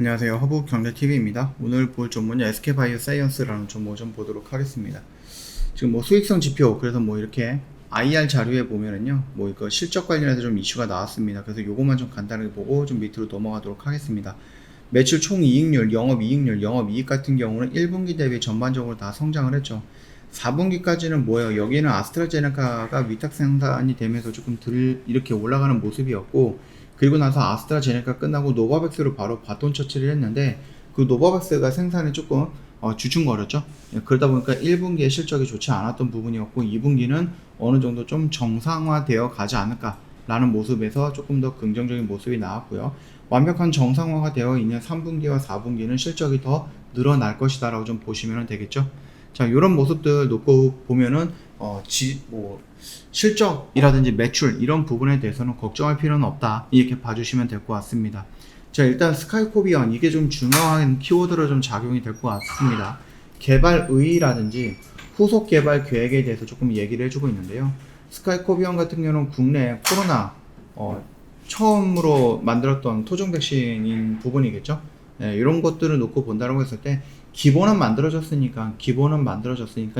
안녕하세요. 허브경제TV입니다. 오늘 볼 종목은 SK바이오사이언스라는 종목 좀 보도록 하겠습니다. 지금 뭐 수익성 지표, 그래서 뭐 이렇게 IR 자료에 보면은요, 뭐 이거 실적 관련해서 좀 이슈가 나왔습니다. 그래서 요것만 좀 간단하게 보고 좀 밑으로 넘어가도록 하겠습니다. 매출 총이익률, 영업이익률, 영업이익 같은 경우는 1분기 대비 전반적으로 다 성장을 했죠. 4분기까지는 뭐예요? 여기는 아스트라제네카가 위탁 생산이 되면서 조금 이렇게 올라가는 모습이었고, 그리고 나서 아스트라제네카 끝나고 노바백스로 바로 바톤 터치를 했는데, 그 노바백스가 생산이 조금 주춤거렸죠. 그러다 보니까 1분기에 실적이 좋지 않았던 부분이었고, 2분기는 어느 정도 좀 정상화되어 가지 않을까라는 모습에서 조금 더 긍정적인 모습이 나왔고요. 완벽한 정상화가 되어 있는 3분기와 4분기는 실적이 더 늘어날 것이다 라고 좀 보시면 되겠죠. 자, 이런 모습들 놓고 보면은 실적이라든지 매출 이런 부분에 대해서는 걱정할 필요는 없다, 이렇게 봐주시면 될 것 같습니다. 자, 일단 스카이코비언, 이게 좀 중요한 키워드로 좀 작용이 될 것 같습니다. 개발 의의라든지 후속 개발 계획에 대해서 조금 얘기를 해주고 있는데요. 스카이코비언 같은 경우는 국내 코로나 처음으로 만들었던 토종 백신인 부분이겠죠. 네, 이런 것들을 놓고 본다고 했을 때 기본은 만들어졌으니까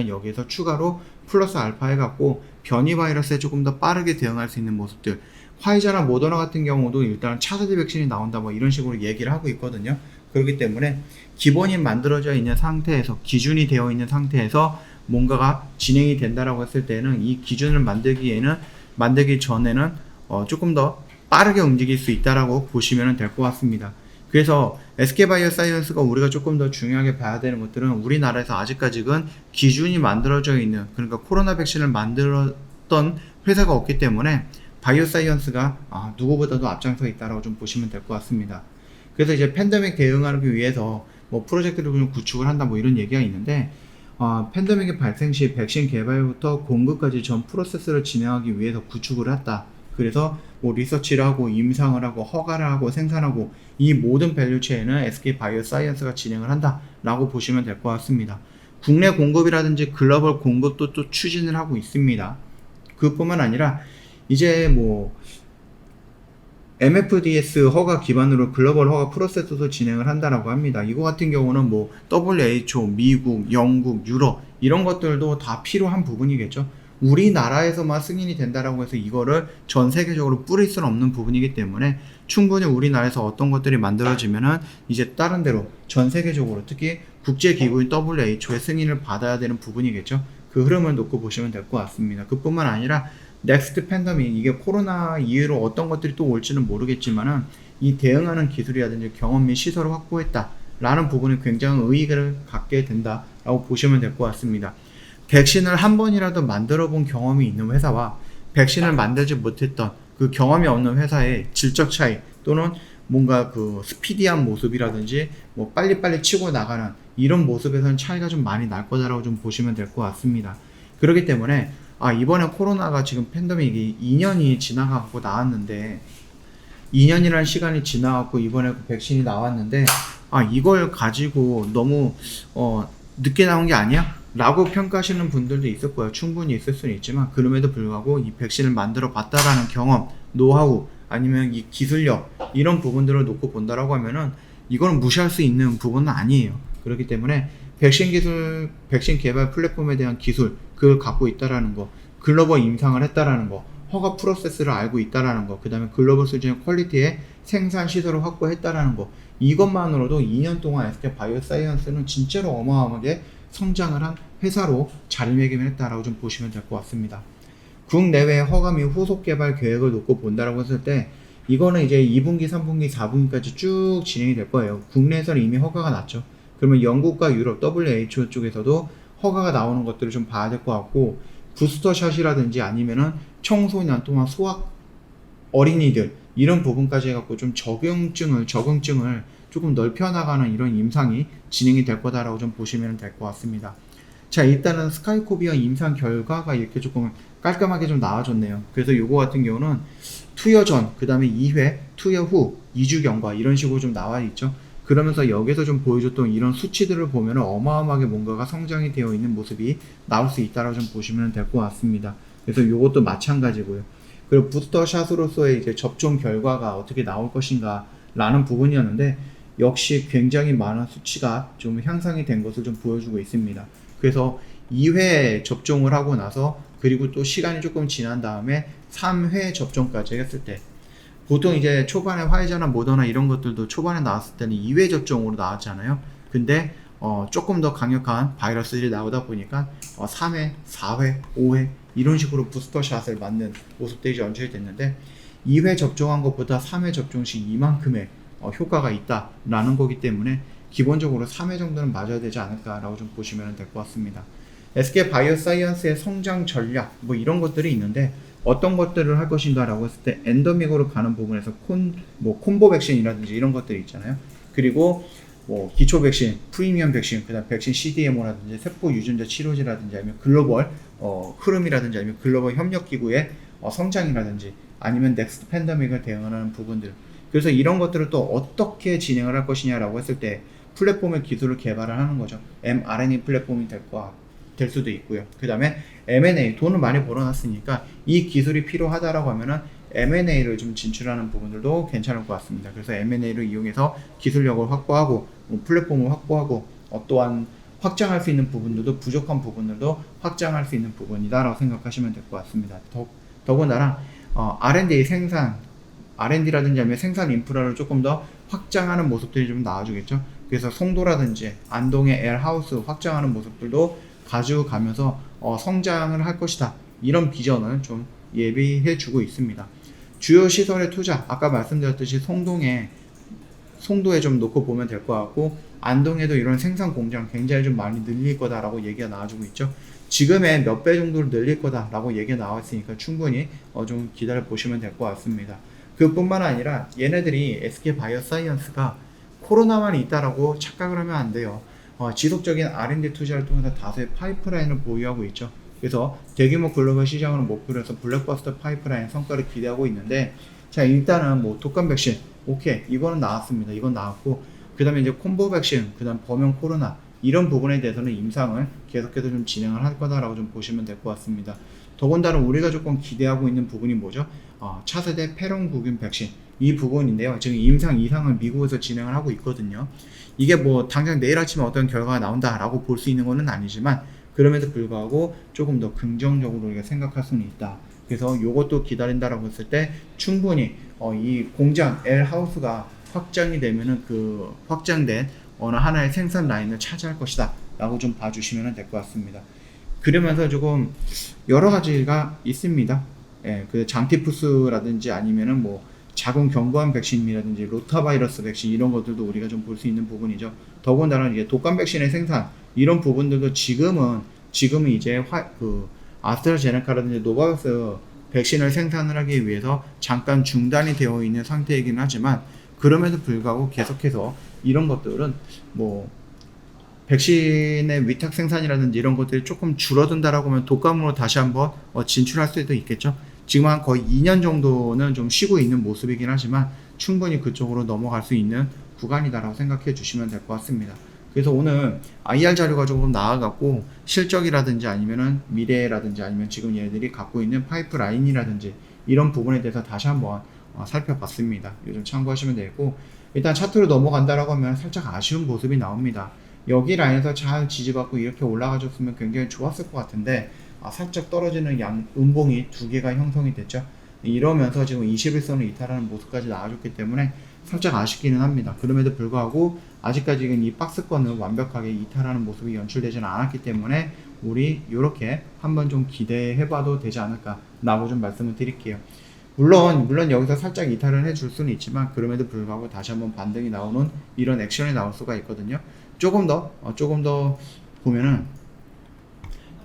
여기에서 추가로 플러스 알파 해갖고 변이 바이러스에 조금 더 빠르게 대응할 수 있는 모습들, 화이자나 모더나 같은 경우도 일단 차세대 백신이 나온다 뭐 이런 식으로 얘기를 하고 있거든요. 그렇기 때문에 기본이 만들어져 있는 상태에서, 기준이 되어 있는 상태에서 뭔가가 진행이 된다라고 했을 때는 이 기준을 만들기 전에는 조금 더 빠르게 움직일 수 있다라고 보시면 될 것 같습니다. 그래서 SK바이오사이언스가 우리가 조금 더 중요하게 봐야 되는 것들은, 우리나라에서 아직까지는 기준이 만들어져 있는, 그러니까 코로나 백신을 만들었던 회사가 없기 때문에 바이오사이언스가 누구보다도 앞장서 있다라고 좀 보시면 될 것 같습니다. 그래서 이제 팬데믹 대응하기 위해서 뭐 프로젝트를 좀 구축을 한다 뭐 이런 얘기가 있는데, 팬데믹의 발생 시 백신 개발부터 공급까지 전 프로세스를 진행하기 위해서 구축을 했다. 그래서 뭐 리서치를 하고 임상을 하고 허가를 하고 생산하고 이 모든 밸류체인은 SK바이오사이언스가 진행을 한다라고 보시면 될 것 같습니다. 국내 공급이라든지 글로벌 공급도 또 추진을 하고 있습니다. 그뿐만 아니라 이제 뭐 MFDS 허가 기반으로 글로벌 허가 프로세스도 진행을 한다라고 합니다. 이거 같은 경우는 뭐 WHO, 미국, 영국, 유럽 이런 것들도 다 필요한 부분이겠죠. 우리나라에서만 승인이 된다라고 해서 이거를 전 세계적으로 뿌릴 수는 없는 부분이기 때문에 충분히 우리나라에서 어떤 것들이 만들어지면은 이제 다른 데로 전 세계적으로, 특히 국제기구인 WHO의 승인을 받아야 되는 부분이겠죠. 그 흐름을 놓고 보시면 될 것 같습니다. 그뿐만 아니라 넥스트 팬데믹, 이게 코로나 이후로 어떤 것들이 또 올지는 모르겠지만은 이 대응하는 기술이라든지 경험 및 시설을 확보했다 라는 부분이 굉장히 의의를 갖게 된다라고 보시면 될 것 같습니다. 백신을 한 번이라도 만들어 본 경험이 있는 회사와 백신을 만들지 못했던 그 경험이 없는 회사의 질적 차이, 또는 뭔가 그 스피디한 모습이라든지 뭐 빨리빨리 치고 나가는 이런 모습에서는 차이가 좀 많이 날 거다라고 좀 보시면 될 것 같습니다. 그렇기 때문에 이번에 코로나가 지금 팬데믹이 2년이 지나가고 나왔는데, 2년이라는 시간이 지나갔고 이번에 그 백신이 나왔는데 이걸 가지고 너무 늦게 나온 게 아니야? 라고 평가하시는 분들도 있을 거예요. 충분히 있을 수는 있지만, 그럼에도 불구하고 이 백신을 만들어 봤다라는 경험, 노하우, 아니면 이 기술력, 이런 부분들을 놓고 본다라고 하면은 이거는 무시할 수 있는 부분은 아니에요. 그렇기 때문에 백신 개발 플랫폼에 대한 기술, 그걸 갖고 있다라는 거, 글로벌 임상을 했다라는 거, 허가 프로세스를 알고 있다라는 거, 그 다음에 글로벌 수준의 퀄리티의 생산 시설을 확보했다라는 거, 이것만으로도 2년 동안 SK바이오사이언스는 진짜로 어마어마하게 성장을 한 회사로 자리매김했다라고 좀 보시면 될 것 같습니다. 국내외 허가 및 후속 개발 계획을 놓고 본다라고 했을 때, 이거는 이제 2분기, 3분기, 4분기까지 쭉 진행이 될 거예요. 국내에서는 이미 허가가 났죠. 그러면 영국과 유럽, WHO 쪽에서도 허가가 나오는 것들을 좀 봐야 될 것 같고, 부스터샷이라든지 아니면은 청소년 또는 소아 어린이들 이런 부분까지 해갖고 좀 적응증을 조금 넓혀나가는 이런 임상이 진행이 될 거다라고 좀 보시면 될 것 같습니다. 자, 일단은 스카이코비언 임상 결과가 이렇게 조금 깔끔하게 좀 나와줬네요. 그래서 요거 같은 경우는 투여 전, 그 다음에 2회, 투여 후, 2주 경과 이런 식으로 좀 나와 있죠. 그러면서 여기서 좀 보여줬던 이런 수치들을 보면 어마어마하게 뭔가가 성장이 되어 있는 모습이 나올 수 있다라고 좀 보시면 될 것 같습니다. 그래서 요것도 마찬가지고요. 그리고 부스터샷으로서의 이제 접종 결과가 어떻게 나올 것인가 라는 부분이었는데, 역시 굉장히 많은 수치가 좀 향상이 된 것을 좀 보여주고 있습니다. 그래서 2회 접종을 하고 나서 그리고 또 시간이 조금 지난 다음에 3회 접종까지 했을 때 보통 이제 초반에 화이자나 모더나 이런 것들도 초반에 나왔을 때는 2회 접종으로 나왔잖아요. 근데 조금 더 강력한 바이러스들이 나오다 보니까 3회, 4회, 5회 이런 식으로 부스터샷을 맞는 모습들이 연출이 됐는데 2회 접종한 것보다 3회 접종 시 이만큼의 효과가 있다라는 거기 때문에 기본적으로 3회 정도는 맞아야 되지 않을까라고 좀 보시면 될 것 같습니다. SK 바이오사이언스의 성장 전략 뭐 이런 것들이 있는데 어떤 것들을 할 것인가 라고 했을 때 엔더믹으로 가는 부분에서 콤보 백신이라든지 이런 것들이 있잖아요. 그리고 뭐 기초 백신, 프리미엄 백신, 그다음 백신 CDMO라든지 세포 유전자 치료제라든지 아니면 글로벌 흐름이라든지 아니면 글로벌 협력 기구의 성장이라든지 아니면 넥스트 팬데믹을 대응하는 부분들. 그래서 이런 것들을 또 어떻게 진행을 할 것이냐라고 했을 때 플랫폼의 기술을 개발을 하는 거죠. mRNA 플랫폼이 될 수도 있고요. 그 다음에 M&A, 돈을 많이 벌어놨으니까 이 기술이 필요하다라고 하면은 M&A를 좀 진출하는 부분들도 괜찮을 것 같습니다. 그래서 M&A를 이용해서 기술력을 확보하고 플랫폼을 확보하고 또한 확장할 수 있는 부분들도 부족한 부분들도 확장할 수 있는 부분이다라고 생각하시면 될 것 같습니다. 더군다나 R&D 생산, R&D라든지 아니면 생산 인프라를 조금 더 확장하는 모습들이 좀 나와주겠죠. 그래서 송도라든지 안동의 L하우스 확장하는 모습들도 가져가면서 성장을 할 것이다. 이런 비전을 좀 예비해 주고 있습니다. 주요 시설의 투자, 아까 말씀드렸듯이 송도에 좀 놓고 보면 될 것 같고 안동에도 이런 생산 공장 굉장히 좀 많이 늘릴 거다라고 얘기가 나와주고 있죠. 지금의 몇 배 정도로 늘릴 거다라고 얘기가 나왔으니까 충분히 좀 기다려 보시면 될 것 같습니다. 그뿐만 아니라 얘네들이 SK 바이오사이언스가 코로나만 있다라고 착각을 하면 안 돼요. 지속적인 R&D 투자를 통해서 다수의 파이프라인을 보유하고 있죠. 그래서 대규모 글로벌 시장을 목표로 해서 블랙버스터 파이프라인 성과를 기대하고 있는데, 자, 일단은 뭐 독감 백신, 오케이, 이거는 나왔습니다. 이건 나왔고, 그 다음에 이제 콤보 백신, 그 다음 범용 코로나, 이런 부분에 대해서는 임상을 계속해서 좀 진행을 할 거다라고 좀 보시면 될 것 같습니다. 더군다나 우리가 조금 기대하고 있는 부분이 뭐죠? 차세대 페론구균 백신, 이 부분인데요. 지금 임상 이상을 미국에서 진행을 하고 있거든요. 이게 뭐 당장 내일 아침에 어떤 결과가 나온다라고 볼 수 있는 것은 아니지만 그럼에도 불구하고 조금 더 긍정적으로 우리가 생각할 수는 있다. 그래서 이것도 기다린다라고 했을 때 충분히 이 공장 L하우스가 확장이 되면은 그 확장된 어느 하나의 생산 라인을 차지할 것이다 라고 좀 봐주시면 될 것 같습니다. 그러면서 조금 여러 가지가 있습니다. 예, 그 장티푸스라든지 아니면은 뭐 자궁 견고한 백신이라든지 로타바이러스 백신 이런 것들도 우리가 좀 볼 수 있는 부분이죠. 더군다나 이제 독감 백신의 생산 이런 부분들도 지금은 이제 아스트라제네카라든지 노바백스 백신을 생산을 하기 위해서 잠깐 중단이 되어 있는 상태이긴 하지만 그럼에도 불구하고 계속해서 이런 것들은 뭐 백신의 위탁 생산이라든지 이런 것들이 조금 줄어든다라고 하면 독감으로 다시 한번 진출할 수도 있겠죠. 지금 한 거의 2년 정도는 좀 쉬고 있는 모습이긴 하지만 충분히 그쪽으로 넘어갈 수 있는 구간이다라고 생각해 주시면 될 것 같습니다. 그래서 오늘 IR 자료가 조금 나아갔고 실적이라든지 아니면은 미래라든지 아니면 지금 얘네들이 갖고 있는 파이프라인이라든지 이런 부분에 대해서 다시 한번 살펴봤습니다. 요즘 참고하시면 되겠고 일단 차트로 넘어간다라고 하면 살짝 아쉬운 모습이 나옵니다. 여기 라인에서 잘 지지받고 이렇게 올라가줬으면 굉장히 좋았을 것 같은데 살짝 떨어지는 음봉이 두 개가 형성이 됐죠. 이러면서 지금 21선을 이탈하는 모습까지 나와줬기 때문에 살짝 아쉽기는 합니다. 그럼에도 불구하고 아직까지는 이 박스권을 완벽하게 이탈하는 모습이 연출되지는 않았기 때문에 우리 이렇게 한번 좀 기대해봐도 되지 않을까 라고 좀 말씀을 드릴게요. 물론 여기서 살짝 이탈을 해줄 수는 있지만 그럼에도 불구하고 다시 한번 반등이 나오는 이런 액션이 나올 수가 있거든요. 조금 더 보면은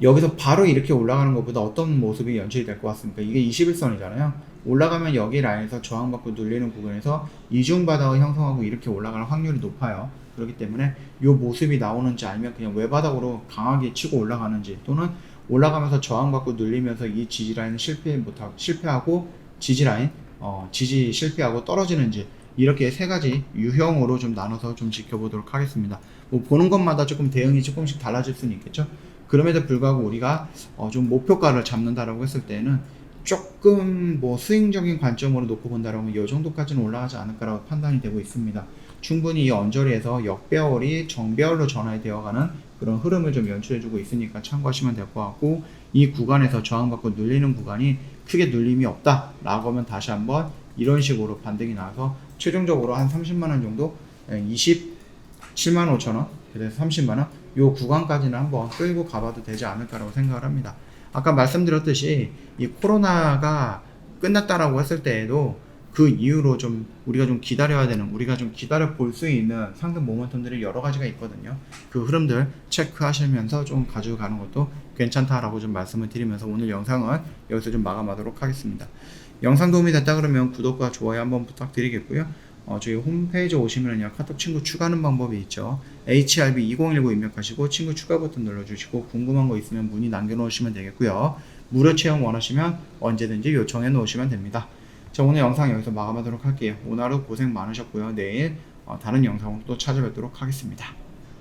여기서 바로 이렇게 올라가는 것보다 어떤 모습이 연출이 될 것 같습니까? 이게 21선이잖아요. 올라가면 여기 라인에서 저항받고 눌리는 부분에서 이중바닥을 형성하고 이렇게 올라갈 확률이 높아요. 그렇기 때문에 이 모습이 나오는지 아니면 그냥 외바닥으로 강하게 치고 올라가는지 또는 올라가면서 저항받고 눌리면서 이 지지라인을 실패하고 지지라인 지지 실패하고 떨어지는지 이렇게 세 가지 유형으로 좀 나눠서 좀 지켜보도록 하겠습니다. 뭐 보는 것마다 조금 대응이 조금씩 달라질 수는 있겠죠. 그럼에도 불구하고 우리가 좀 목표가를 잡는다라고 했을 때는 조금 뭐 스윙적인 관점으로 놓고 본다라면 이 정도까지는 올라가지 않을까라고 판단이 되고 있습니다. 충분히 이 언저리에서 역배열이 정배열로 전환이 되어가는 그런 흐름을 좀 연출해주고 있으니까 참고하시면 될 것 같고, 이 구간에서 저항받고 눌리는 구간이 크게 눌림이 없다 라고 하면 다시 한번 이런 식으로 반등이 나와서 최종적으로 한 30만원 정도, 27만 5천원, 그래서 30만원 요 구간까지는 한번 끌고 가봐도 되지 않을까라고 생각을 합니다. 아까 말씀드렸듯이 이 코로나가 끝났다라고 했을 때에도 그 이후로 좀 우리가 좀 기다려야 되는, 우리가 좀 기다려 볼 수 있는 상승 모멘텀들이 여러 가지가 있거든요. 그 흐름들 체크하시면서 좀 가지고 가는 것도 괜찮다라고 좀 말씀을 드리면서 오늘 영상은 여기서 좀 마감하도록 하겠습니다. 영상 도움이 됐다 그러면 구독과 좋아요 한번 부탁드리겠고요. 저희 홈페이지 오시면요, 카톡 친구 추가하는 방법이 있죠. HRB2019 입력하시고 친구 추가 버튼 눌러주시고 궁금한 거 있으면 문의 남겨놓으시면 되겠고요. 무료 체험 원하시면 언제든지 요청해 놓으시면 됩니다. 자, 오늘 영상 여기서 마감하도록 할게요. 오늘 하루 고생 많으셨고요. 내일 다른 영상으로 또 찾아뵙도록 하겠습니다.